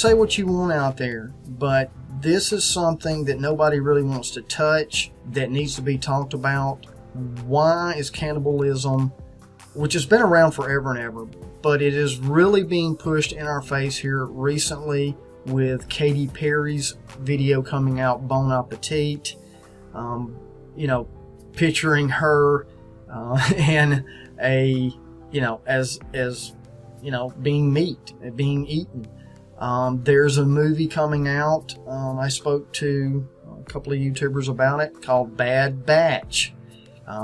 Say what you want out there, but this is something that nobody really wants to touch, that needs to be talked about. Why is cannibalism, which has been around forever and ever, but it is really being pushed in our face here recently with Katy Perry's video coming out, Bon Appetit, picturing her and as being meat, being eaten. There's a movie coming out. I spoke to a couple of YouTubers about it, called Bad Batch,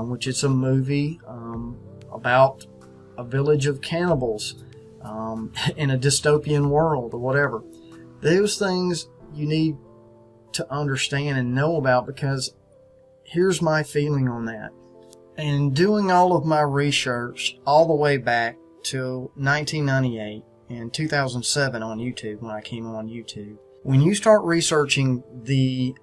which is a movie about a village of cannibals in a dystopian world or whatever. Those things you need to understand and know about, because here's my feeling on that. And doing all of my research all the way back to 1998 and 2007 on YouTube, when I came on YouTube, when you start researching the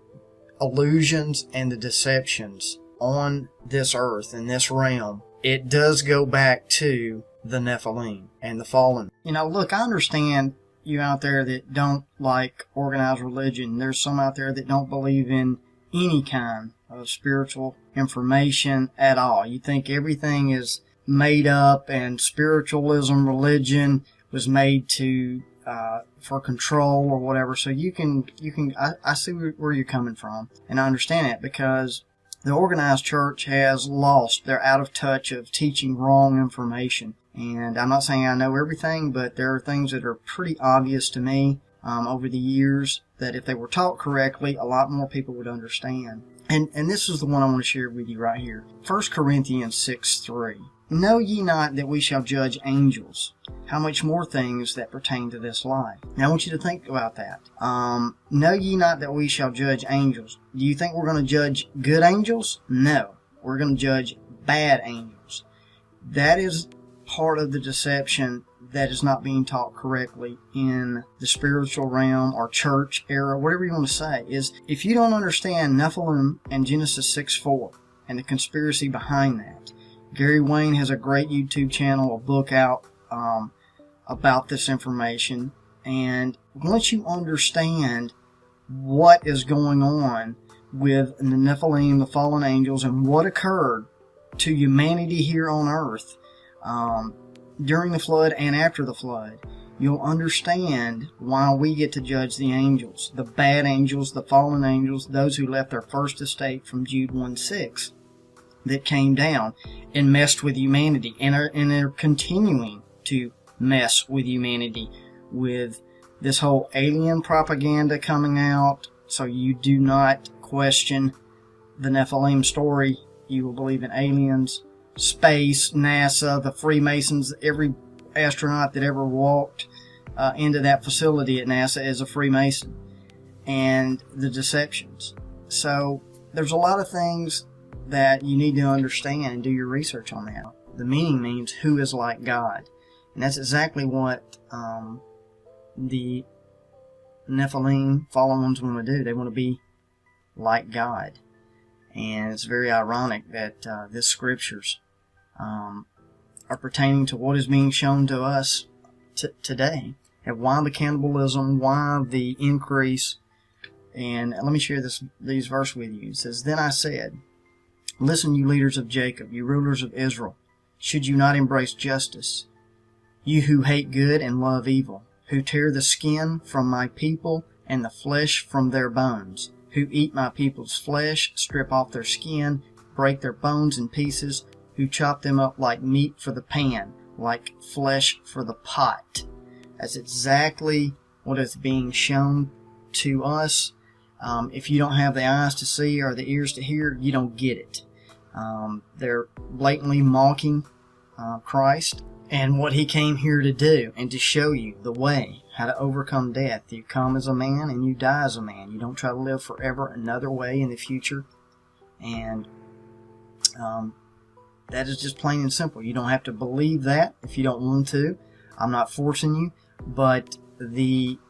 illusions and the deceptions on this earth and this realm, it does go back to the Nephilim and the fallen. Look, I understand you out there that don't like organized religion. There's some out there that don't believe in any kind of spiritual information at all. You think everything is made up, and spiritualism, religion was made to for control or whatever. So I see where you're coming from, and I understand that, because the organized church has lost. They're out of touch of teaching wrong information. And I'm not saying I know everything, but there are things that are pretty obvious to me over the years that if they were taught correctly, a lot more people would understand. And this is the one I want to share with you right here. 1 Corinthians 6:3. Know ye not that we shall judge angels? How much more things that pertain to this life? Now I want you to think about that. Know ye not that we shall judge angels? Do you think we're going to judge good angels? No. We're going to judge bad angels. That is part of the deception that is not being taught correctly in the spiritual realm or church era, whatever you want to say, is if you don't understand Nephilim and Genesis 6:4 and the conspiracy behind that. Gary Wayne has a great YouTube channel, a book out about this information, and once you understand what is going on with the Nephilim, the fallen angels, and what occurred to humanity here on earth during the flood and after the flood, you'll understand why we get to judge the angels, the bad angels, the fallen angels, those who left their first estate from Jude 1:6 that came down and messed with humanity, and are continuing to mess with humanity with this whole alien propaganda coming out. So you do not question the Nephilim story. You will believe in aliens, space, NASA, the Freemasons. Every astronaut that ever walked into that facility at NASA is a Freemason. And the deceptions. So there's a lot of things that you need to understand and do your research on that. The meaning means who is like God. And that's exactly what the Nephilim, fallen ones, want to do. They want to be like God. And it's very ironic that this scriptures are pertaining to what is being shown to us today. And why the cannibalism, why the increase. And let me share these verses with you. It says, Then I said, Listen, you leaders of Jacob, you rulers of Israel, should you not embrace justice? You who hate good and love evil, who tear the skin from my people and the flesh from their bones, who eat my people's flesh, strip off their skin, break their bones in pieces, who chop them up like meat for the pan, like flesh for the pot. That's exactly what is being shown to us. If you don't have the eyes to see or the ears to hear, you don't get it. They're blatantly mocking Christ and what he came here to do, and to show you the way, how to overcome death. You come as a man and you die as a man. You don't try to live forever another way in the future. And that is just plain and simple. You don't have to believe that if you don't want to. I'm not forcing you. But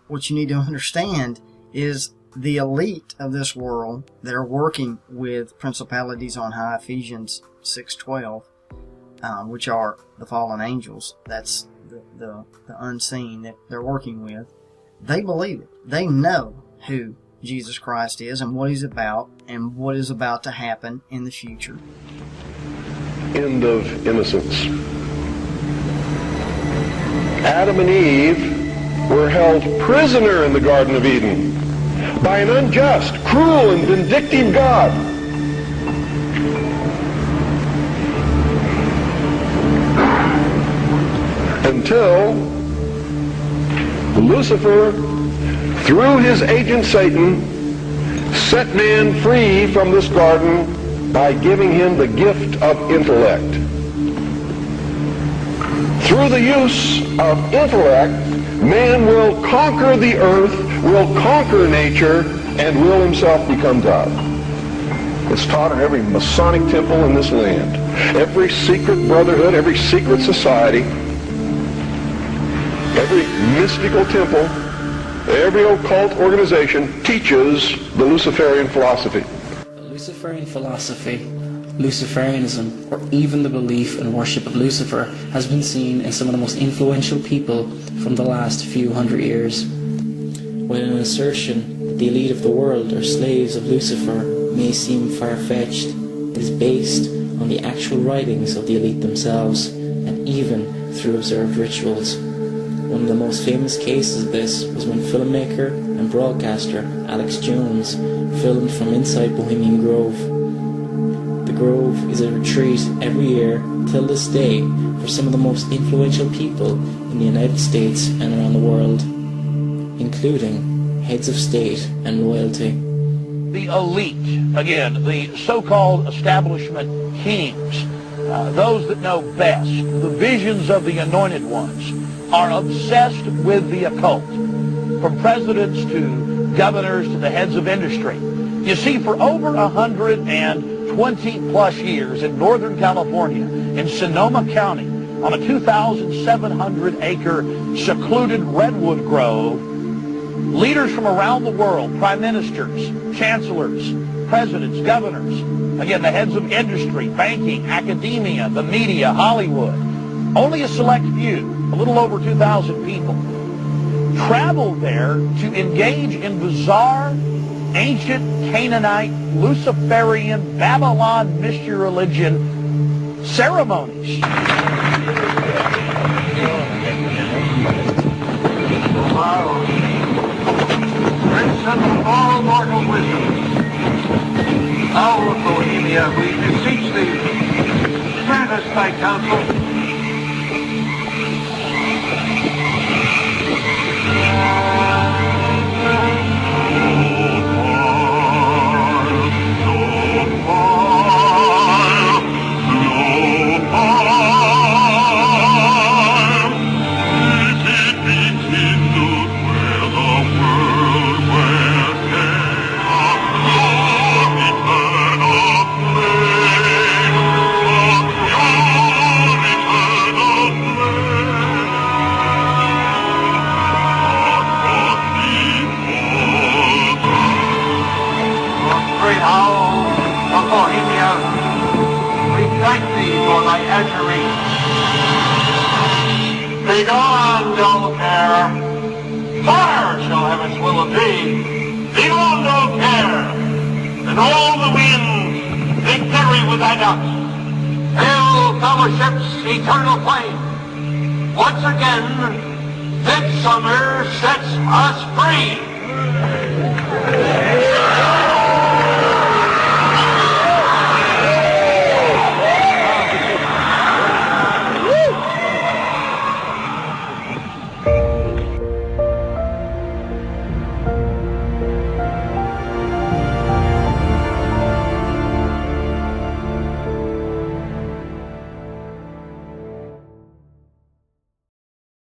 what you need to understand is the elite of this world that are working with principalities on high, Ephesians 6:12, which are the fallen angels. That's the unseen that they're working with. they believe it. They know who Jesus Christ is and what he's about and what is about to happen in the future. End of innocence. Adam and Eve were held prisoner in the Garden of Eden by an unjust, cruel, and vindictive God. Until Lucifer, through his agent Satan, set man free from this garden by giving him the gift of intellect. Through the use of intellect, man will conquer the earth, will conquer nature, and will himself become God. It's taught in every Masonic temple in this land, every secret brotherhood, every secret society, every mystical temple, every occult organization teaches the Luciferian philosophy. The Luciferian philosophy, Luciferianism, or even the belief and worship of Lucifer has been seen in some of the most influential people from the last few hundred years. While an assertion that the elite of the world are slaves of Lucifer may seem far-fetched, it is based on the actual writings of the elite themselves, and even through observed rituals. One of the most famous cases of this was when filmmaker and broadcaster Alex Jones filmed from inside Bohemian Grove. The Grove is a retreat every year till this day for some of the most influential people in the United States and around the world, including heads of state and royalty. The elite, again, the so-called establishment kings, those that know best, the visions of the anointed ones, are obsessed with the occult, from presidents to governors to the heads of industry. You see, for over 120 plus years in Northern California, in Sonoma County, on a 2,700-acre secluded redwood grove, leaders from around the world, prime ministers, chancellors, presidents, governors, again, the heads of industry, banking, academia, the media, Hollywood, only a select few, a little over 2,000 people, traveled there to engage in bizarre, ancient Canaanite, Luciferian, Babylon mystery religion ceremonies. Prince of all mortal wisdom, owl of Bohemia, we beseech thee, grant us thy counsel. Begone, dull care, fire shall have its will of thee. Begone, dull care, and all the winds victory with thy ducks. Hail, fellowship's eternal flame. Once again, midsummer sets us free.